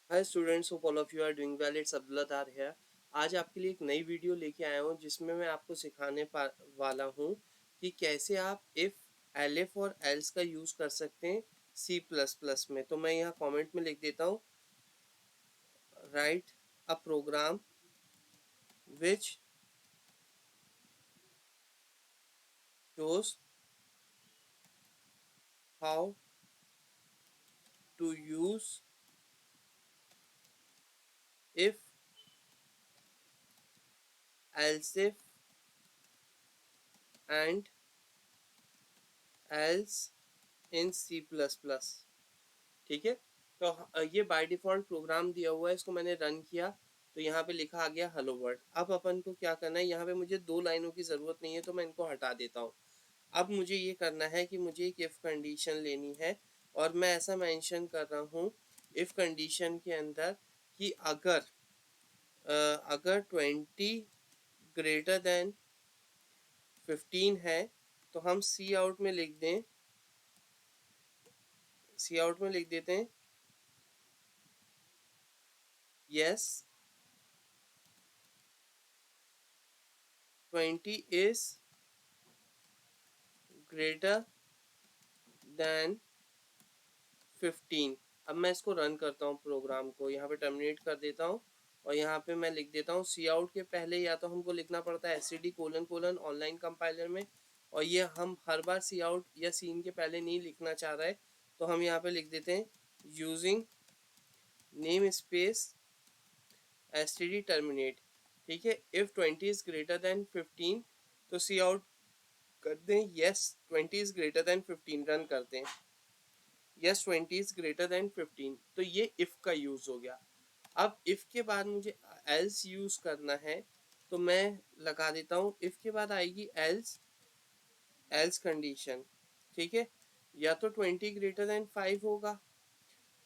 Hi students, hope all of you are doing well. It's Abdullah तार है। आज आपके लिए एक नई वीडियो लेके आया हूँ जिसमें मैं आपको सिखाने वाला हूँ कि कैसे आप इफ़, एलिफ और एल्स का यूज़ कर सकते हैं सी प्लस प्लस में। तो मैं यहाँ कमेंट में लिख देता हूँ, write a program which shows how to use if, else if and else in C plus plus. ठीक है। तो ये बाय डिफ़ॉल्ट प्रोग्राम दिया हुआ है, इसको मैंने रन किया तो यहाँ पे लिखा आ गया हेलो वर्ल्ड। अब अपन को क्या करना है, यहाँ पे मुझे दो लाइनों की ज़रूरत नहीं है तो मैं इनको हटा देता हूँ। अब मुझे ये करना है कि मुझे एक इफ़ कंडीशन लेनी है और मैं ऐसा मेंशन कर रहा हूँ इफ़ कंडीशन के अंदर कि अगर 20 ग्रेटर देन 15 है तो हम सी आउट में लिख दें, सी आउट में लिख देते हैं यस 20 इज ग्रेटर देन 15। अब मैं इसको रन करता हूँ, प्रोग्राम को यहाँ पे टर्मिनेट कर देता हूँ और यहाँ पे मैं लिख देता हूँ सी आउट के पहले या तो हमको लिखना पड़ता है STD colon colon online compiler में, और ये हम हर बार सी आउट या सीन के पहले नहीं लिखना चाह रहा है तो हम यहाँ पे लिख देते हैं using name space STD terminate. ठीक है। इफ़ 20 इज ग्रेटर देन 15 तो सी आउट कर दें yes 20 is greater than 15, run करते हैं यस 20 इज ग्रेटर देन 15। तो ये इफ का यूज हो गया। अब इफ के बाद मुझे एल्स यूज करना है तो मैं लगा देता हूँ इफ के बाद आएगी एल्स, एल्स कंडीशन। ठीक है। या तो 20 ग्रेटर देन 5 होगा,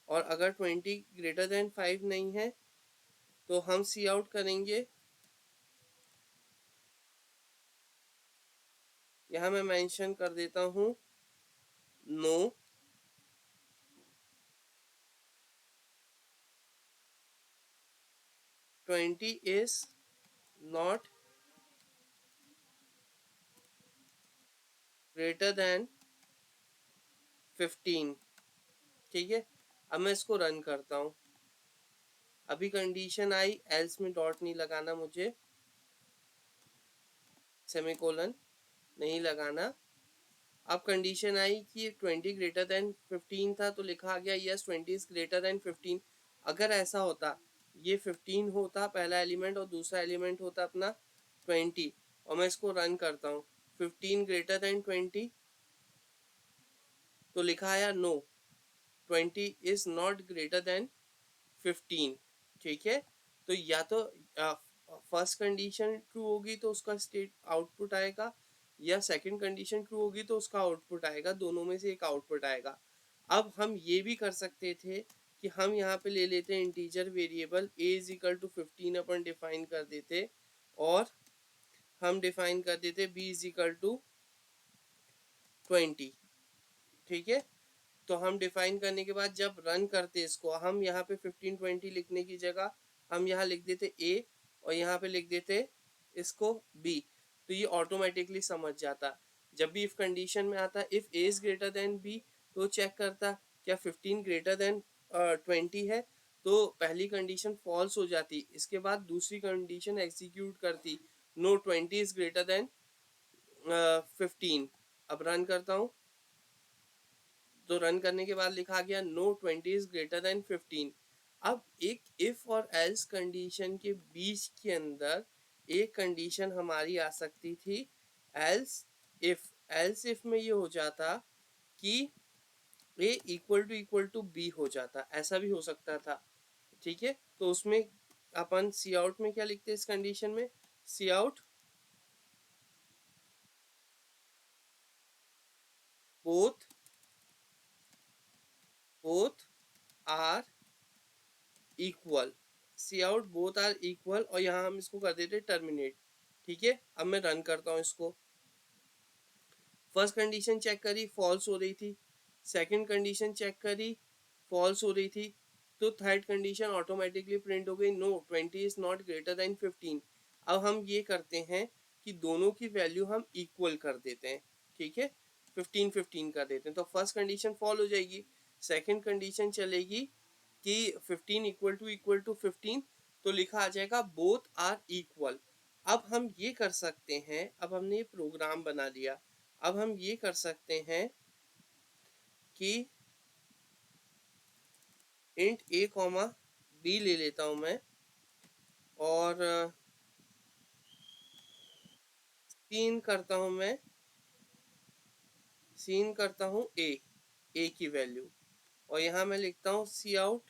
और अगर 20 ग्रेटर देन 5 नहीं है तो हम सी आउट करेंगे, यहाँ मैं मेंशन कर देता हूँ no 20 is not greater than 15। ठीक है। अब मैं इसको रन करता हूँ। अभी कंडीशन आई, एल्स में डॉट नहीं लगाना, मुझे सेमीकोलन नहीं लगाना। अब कंडीशन आई कि 20 ग्रेटर देन 15 था तो लिखा आ गया यस 20 इज ग्रेटर देन 15। अगर ऐसा होता, ये 15 होता पहला एलिमेंट और दूसरा एलिमेंट होता अपना 20, और मैं इसको रन करता हूँ 15 ग्रेटर देन 20 तो लिखा आया no 20 is not greater than 15। ठीक है। तो या तो फर्स्ट कंडीशन ट्रू होगी तो उसका स्टेट आउटपुट आएगा, या सेकंड कंडीशन ट्रू होगी तो उसका आउटपुट आएगा, दोनों में से एक आउटपुट आएगा। अब हम ये भी कर सकते थे कि हम यहाँ पे ले लेते हैं integer variable a is equal to 15 अपन डिफाइन कर देते, और हम डिफाइन कर देते b इज इक्वल टू 20। ठीक है। तो हम डिफाइन करने के बाद जब रन करते इसको, हम यहाँ पे 1520 लिखने की जगह हम यहाँ लिख देते a और यहाँ पे लिख देते इसको b, तो ये ऑटोमेटिकली समझ जाता। जब भी इफ कंडीशन में आता if a is greater then b तो चेक करता क्या 15 ग्रेटर देन 20 है, तो पहली कंडीशन फॉल्स हो जाती, इसके बाद दूसरी कंडीशन एग्जीक्यूट करती नो 20 इज ग्रेटर देन 15। अब रन करता हूँ तो रन करने के बाद लिखा गया नो 20 इज ग्रेटर देन 15। अब एक इफ और एल्स कंडीशन के बीच के अंदर एक कंडीशन हमारी आ सकती थी एल्स इफ। एल्स इफ में ये हो जाता कि ए इक्वल टू बी हो जाता, ऐसा भी हो सकता था। ठीक है। तो उसमें अपन सी आउट में क्या लिखते हैं इस कंडीशन में, C out both both are equal, C out both are equal, और यहाँ हम इसको कर देते टर्मिनेट। ठीक है। अब मैं रन करता हूँ इसको। फर्स्ट कंडीशन चेक करी, फॉल्स हो रही थी। सेकंड कंडीशन चेक करी, फॉल्स हो रही थी। तो थर्ड कंडीशन ऑटोमेटिकली प्रिंट हो गई, no 20 is not greater than 15। अब हम ये करते हैं कि दोनों की वैल्यू हम इक्वल कर देते हैं, ठीक है, 15 15 कर देते हैं, तो फर्स्ट कंडीशन फॉल हो जाएगी। सेकंड कंडीशन चलेगी कि 15 इक्वल टू 15, तो लिखा आ जाएगा बोथ आर इक्वल। अब हम ये कर सकते हैं, अब हमने ये प्रोग्राम बना लिया, अब हम ये कर सकते हैं कि इंट ए कॉमा बी ले लेता हूं मैं, और सीन करता हूं मैं, सीन करता हूं ए की वैल्यू, और यहाँ मैं लिखता हूँ सी आउट,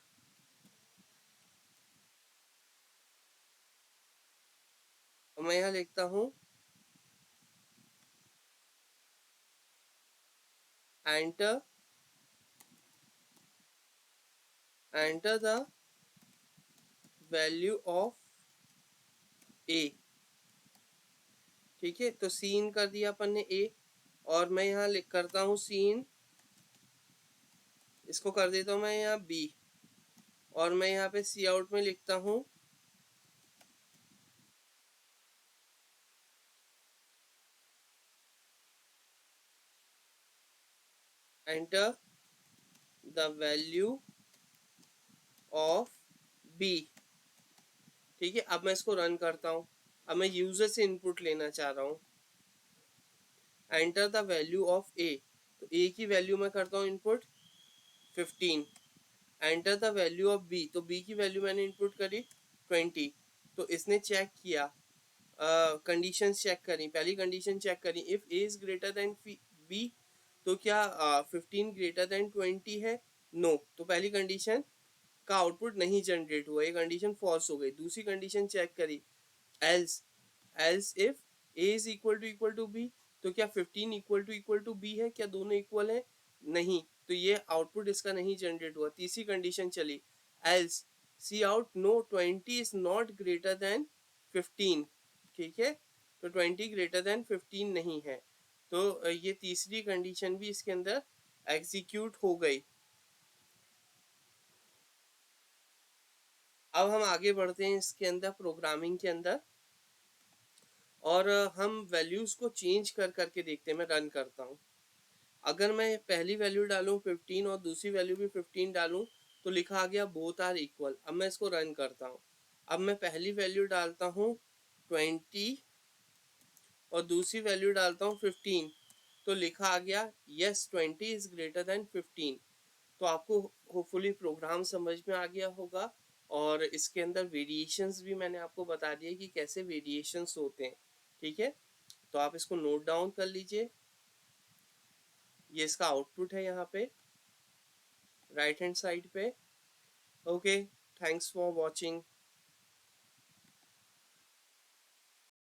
और मैं यहाँ लिखता हूँ enter, enter the value of A, ठीक है। तो सीन कर दिया अपन ने ए, और मैं यहाँ लिख करता हूँ सीन, इसको कर देता हूँ मैं यहाँ बी, और मैं यहाँ पे सी आउट में लिखता हूँ enter the value of B, ठीक है। अब मैं इसको रन करता हूँ, अब मैं यूजर से इनपुट लेना चाह रहा हूँ, enter the value of A, तो ए की वैल्यू मैं करता हूँ input 15, enter the value of B, तो बी की वैल्यू मैंने इनपुट करी 20, तो इसने चेक किया, कंडीशन चेक करी, पहली कंडीशन चेक करी, if A is greater than B, तो क्या 15 ग्रेटर देन 20 है, नो, तो पहली कंडीशन का आउटपुट नहीं जनरेट हुआ, ये कंडीशन फॉल्स हो गई। दूसरी कंडीशन चेक करी, else, else if A is equal to B, तो क्या 15 इक्वल टू बी है, क्या दोनों इक्वल है, नहीं, तो ये आउटपुट इसका नहीं जनरेट हुआ। तीसरी कंडीशन चली, else C out no 20 is not greater than 15, ठीक है, तो 20 ग्रेटर देन 15 नहीं है, तो ये तीसरी कंडीशन भी इसके अंदर एग्जीक्यूट हो गई। अब हम आगे बढ़ते हैं इसके अंदर प्रोग्रामिंग के अंदर, और हम वैल्यूज को चेंज कर करके देखते हैं। मैं रन करता हूँ, अगर मैं पहली वैल्यू डालूं 15 और दूसरी वैल्यू भी 15 डालूं, तो लिखा आ गया बोथ आर इक्वल। अब मैं इसको रन करता हूँ, अब मैं पहली वैल्यू डालता हूँ 20 और दूसरी वैल्यू डालता हूँ 15, तो लिखा आ गया यस 20 इज ग्रेटर देन 15। तो आपको होपफुली प्रोग्राम समझ में आ गया होगा, और इसके अंदर वेरिएशंस भी मैंने आपको बता दिया कि कैसे वेरिएशंस होते हैं, ठीक है। तो आप इसको नोट डाउन कर लीजिए, ये इसका आउटपुट है यहाँ पे राइट हैंड साइड पे। Okay, thanks for watching.